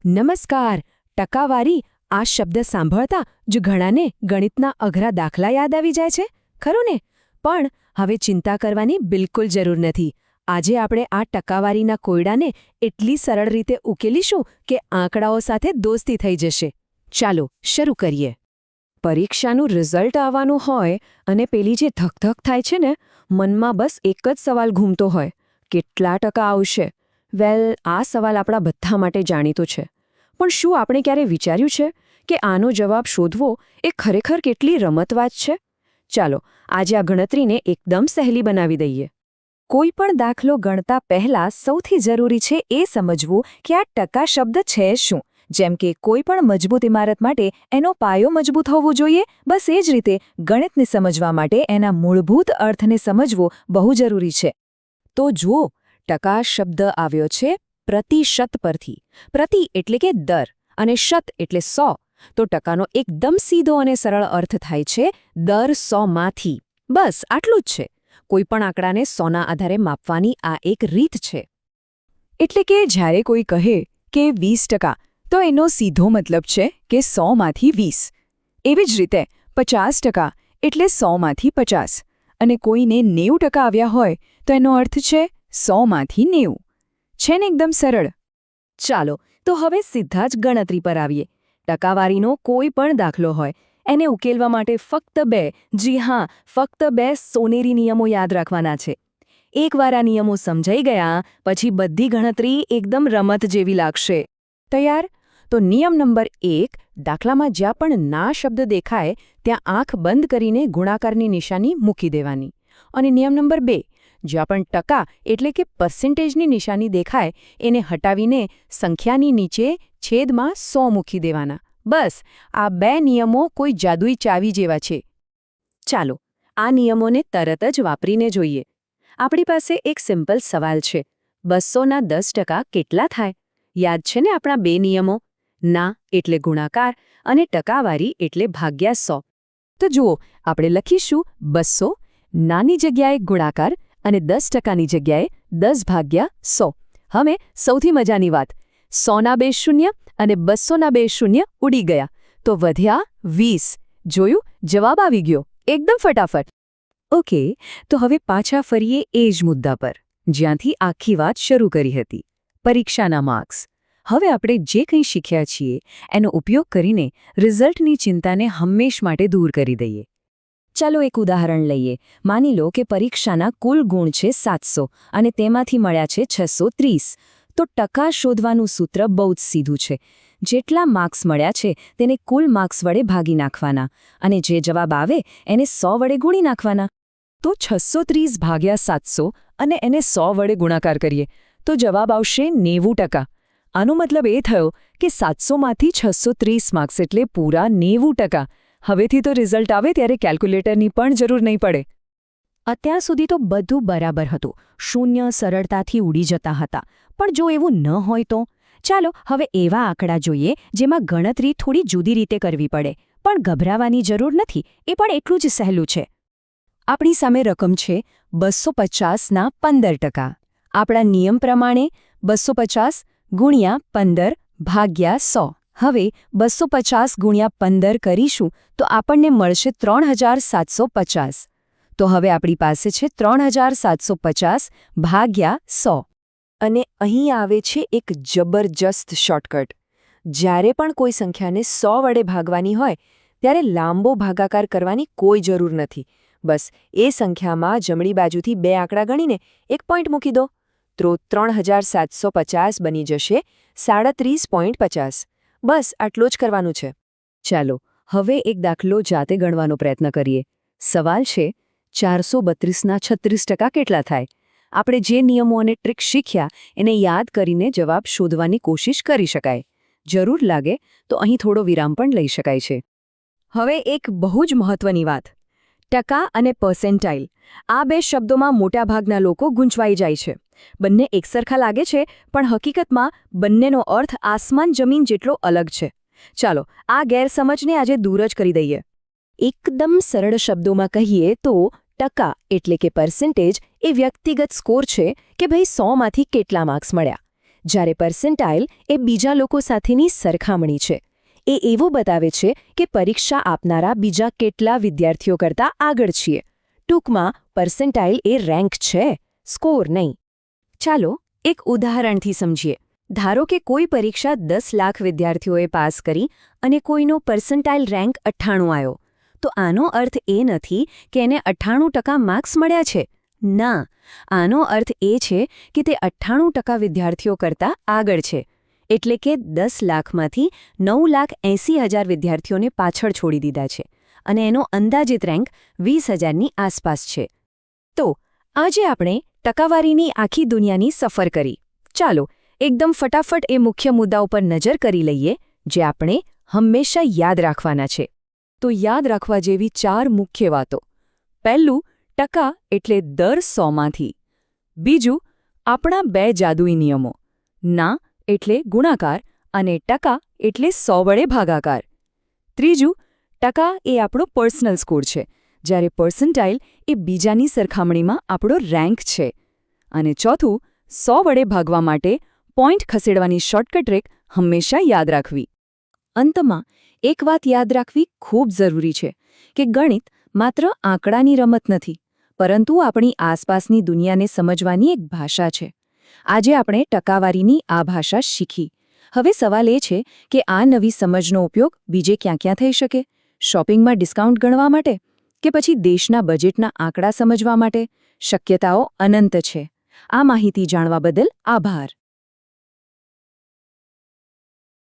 નમસ્કાર. ટકાવારી આ શબ્દ સાંભળતા જ ઘણાને ગણિતના અઘરા દાખલા યાદ આવી જાય છે, ખરું ને? પણ હવે ચિંતા કરવાની બિલકુલ જરૂર નથી. આજે આપણે આ ટકાવારીના કોયડાને એટલી સરળ રીતે ઉકેલીશું કે આંકડાઓ સાથે દોસ્તી થઈ જશે. ચાલો શરૂ કરીએ. પરીક્ષાનું રિઝલ્ટ આવવાનું હોય અને પેલી જે ધકધક થાય છે ને, મનમાં બસ એક જ સવાલ ઘૂમતો હોય: કેટલા ટકા આવશે? વેલ, આ સવાલ આપણા બધા માટે જાણીતો છે. પણ શું આપણે ક્યારે વિચાર્યું છે કે આનો જવાબ શોધવો એ ખરેખર કેટલી રમતવાત છે? ચાલો આજે આ ગણતરીને એકદમ સહેલી બનાવી દઈએ. કોઈ પણ દાખલો ગણતા પહેલા સૌથી જરૂરી છે એ સમજવું કે આ ટકા શબ્દ છે શું. જેમ કે કોઈ પણ મજબૂત ઇમારત માટે એનો પાયો મજબૂત હોવો જોઈએ, બસ એ જ રીતે ગણિતને સમજવા માટે એના મૂળભૂત અર્થને સમજવો બહુ જરૂરી છે. તો જુઓ, ટકા શબ્દ આવ્યો છે પ્રતિશત પરથી. પ્રતિ એટલે કે દર અને શત એટલે 100. તો ટકાનો એકદમ સીધો અને સરળ અર્થ થાય છે દર 100માંથી. બસ આટલું જ છે. કોઈપણ આંકડાને 100ના આધારે માપવાની આ એક રીત છે. એટલે કે જ્યારે કોઈ કહે કે 20%, તો એનો સીધો મતલબ છે કે 100માંથી 20. એવી જ રીતે 50% એટલે 100માંથી 50. અને કોઈને 90% આવ્યા હોય તો એનો અર્થ છે 100માંથી 90. છે ને એકદમ સરળ? ચાલો તો હવે સીધા જ ગણતરી પર આવીએ. ટકાવારીનો કોઈ પણ દાખલો હોય એને ઉકેલવા માટે ફક્ત ફક્ત બે સોનેરી નિયમો યાદ રાખવાના છે. એકવાર આ નિયમો સમજાઈ ગયા પછી બધી ગણતરી એકદમ રમત જેવી લાગશે. તૈયાર? તો નિયમ નંબર 1, દાખલામાં જ્યાં પણ ના શબ્દ દેખાય ત્યાં આંખ બંધ કરીને ગુણાકારની નિશાની મૂકી દેવાની. અને નિયમ નંબર 2, જ્યાં પણ ટકા એટલે કે પર્સન્ટેજની નિશાની દેખાય એને હટાવીને સંખ્યાની નીચે છેદમાં 100 મૂકી દેવાના. બસ આ 2 નિયમો કોઈ જાદુઈ ચાવી જેવા છે. ચાલો આ નિયમોને તરત જ વાપરીને જોઈએ. આપણી પાસે એક સિમ્પલ સવાલ છે: 200ના 10% કેટલા થાય? યાદ છે ને આપણા 2 નિયમો? ના એટલે ગુણાકાર અને ટકાવારી એટલે ભાગ્યા 100. તો જુઓ, આપણે લખીશું 200, નાની જગ્યાએ ગુણાકાર અને 10%ની જગ્યાએ 10/100. હવે સૌથી મજાની વાત, 100ના 2 શૂન્ય અને 200ના 2 શૂન્ય ઉડી ગયા તો વધ્યા 20. જોયું? જવાબ આવી ગયો એકદમ ફટાફટ. ઓકે, તો હવે પાછા ફરીએ એ જ મુદ્દા પર જ્યાંથી આખી વાત શરૂ કરી હતી: પરીક્ષાના માર્ક્સ. હવે આપણે જે કંઈ શીખ્યા છીએ એનો ઉપયોગ કરીને રિઝલ્ટની ચિંતાને હંમેશ માટે દૂર કરી દઈએ. ચાલો એક ઉદાહરણ લઈએ. માની લો કે પરીક્ષાના કુલ ગુણ છે 700 અને તેમાંથી મળ્યા છે 630. તો ટકા શોધવાનું સૂત્ર બહુ જ સીધું છે. જેટલા માર્ક્સ મળ્યા છે તેને કુલ માર્ક્સ વડે ભાગી નાખવાના અને જે જવાબ આવે એને 100 વડે ગુણી નાખવાના. તો 630 ભાગ્યા 700 અને એને 100 વડે ગુણાકાર કરીએ તો જવાબ આવશે 90%. આનો મતલબ એ થયો કે 700માંથી 630 માર્ક્સ એટલે પૂરા 90%. હવેથી તો રિઝલ્ટ આવે ત્યારે કેલ્ક્યુલેટરની પણ જરૂર નહીં પડે. અત્યાર સુધી તો બધું બરાબર હતું. શૂન્ય સરળતાથી ઉડી જતા હતા. પણ જો એવું ન હોય તો? ચાલો હવે એવા આંકડા જોઈએ જેમાં ગણતરી થોડી જુદી રીતે કરવી પડે. પણ ગભરાવાની જરૂર નથી, એ પણ એટલું જ સહેલું છે. આપણી સામે રકમ છે 250ના 15%. આપણા નિયમ પ્રમાણે 250 ગુણ્યા 15 ભાગ્યા 100. હવે 250 ગુણ્યા 15 કરીશું તો આપણને મળશે 3750. તો હવે આપણી પાસે છે 3750 ભાગ્યા 100. અને અહીં આવે છે એક જબરજસ્ત શોર્ટકટ. જ્યારે પણ કોઈ સંખ્યાને 100 વડે ભાગવાની હોય ત્યારે લાંબો ભાગાકાર કરવાની કોઈ જરૂર નથી. બસ એ સંખ્યામાં જમણી બાજુથી 2 આંકડા ગણીને એક પોઈન્ટ મૂકી દો તો 3750 બની જશે 37.50. બસ આટલું જ કરવાનું છે. ચાલો હવે એક દાખલો જાતે ગણવાનો પ્રયત્ન કરીએ. સવાલ છે 432ના 36% કેટલા થાય? આપણે જે નિયમો અને ટ્રિક શીખ્યા એને યાદ કરીને જવાબ શોધવાની કોશિશ કરી શકાય. જરૂર લાગે તો અહીં થોડો વિરામ પણ લઈ શકાય છે. હવે એક બહુ જ મહત્વની વાત: ટકા અને પર્સેન્ટાઇલ. આ 2 શબ્દોમાં મોટાભાગના લોકો ગૂંચવાઈ જાય છે. બંને એકસરખા લાગે છે પણ હકીકતમાં બંનેનો અર્થ આસમાન જમીન જેટલો અલગ છે. ચાલો આ ગેરસમજને આજે દૂર જ કરી દઈએ. એકદમ સરળ શબ્દોમાં કહીએ તો ટકા એટલે કે પર્સન્ટેજ એ વ્યક્તિગત સ્કોર છે કે ભાઈ 100માંથી કેટલા માર્ક્સ મળ્યા. જ્યારે પર્સન્ટાઇલ એ બીજા લોકો સાથેની સરખામણી છે. એ એવું બતાવે છે કે પરીક્ષા આપનારા બીજા કેટલા વિદ્યાર્થીઓ કરતાં આગળ છીએ. ટૂંકમાં પર્સન્ટાઇલ એ રેન્ક છે, સ્કોર નહીં. ચાલો એક ઉદાહરણથી સમજીએ. ધારો કે કોઈ પરીક્ષા 10 લાખ વિદ્યાર્થીઓએ પાસ કરી અને કોઈનો પર્સન્ટાઇલ રેન્ક 98 આવ્યો. તો આનો અર્થ એ નથી કે એને 98% માર્ક્સ મળ્યા છે. ના, આનો અર્થ એ છે કે તે 98% વિદ્યાર્થીઓ કરતાં આગળ છે. એટલે કે 10 લાખમાંથી 9,80,000 વિદ્યાર્થીઓને પાછળ છોડી દીધા છે અને એનો અંદાજિત રેન્ક 20,000ની આસપાસ છે. તો આજે આપણે ટકાવારીની આખી દુનિયાની સફર કરી. ચાલો એકદમ ફટાફટ એ મુખ્ય મુદ્દાઓ પર નજર કરી લઈએ જે આપણે હંમેશા યાદ રાખવાના છે. તો યાદ રાખવા જેવી 4 મુખ્ય વાતો. પહેલું, ટકા એટલે દર 100માંથી. બીજું, આપણા 2 જાદુઈ નિયમો. ના એટલે ગુણાકાર અને ટકા એટલે 100 વડે ભાગાકાર. ત્રીજું, ટકા એ આપણો પર્સનલ સ્કોર છે, જ્યારે પર્સન્ટાઇલ એ બીજાની સરખામણીમાં આપણો રેન્ક છે. અને ચોથું, 100 વડે ભાગવા માટે પોઈન્ટ ખસેડવાની શોર્ટકટ ટ્રીક હંમેશા યાદ રાખવી. અંતમાં એક વાત યાદ રાખવી ખૂબ જરૂરી છે કે ગણિત માત્ર આંકડાની રમત નથી, પરંતુ આપણી આસપાસની દુનિયાને સમજવાની એક ભાષા છે. આજે આપણે ટકાવારીની આ ભાષા શીખી. હવે સવાલ એ છે કે આ નવી સમજનો ઉપયોગ બીજે ક્યાં ક્યાં થઈ શકે? શોપિંગમાં ડિસ્કાઉન્ટ ગણવા માટે? કે પછી દેશના બજેટના આંકડા સમજવા માટે? શક્યતાઓ અનંત છે. આ માહિતી જાણવા બદલ આભાર.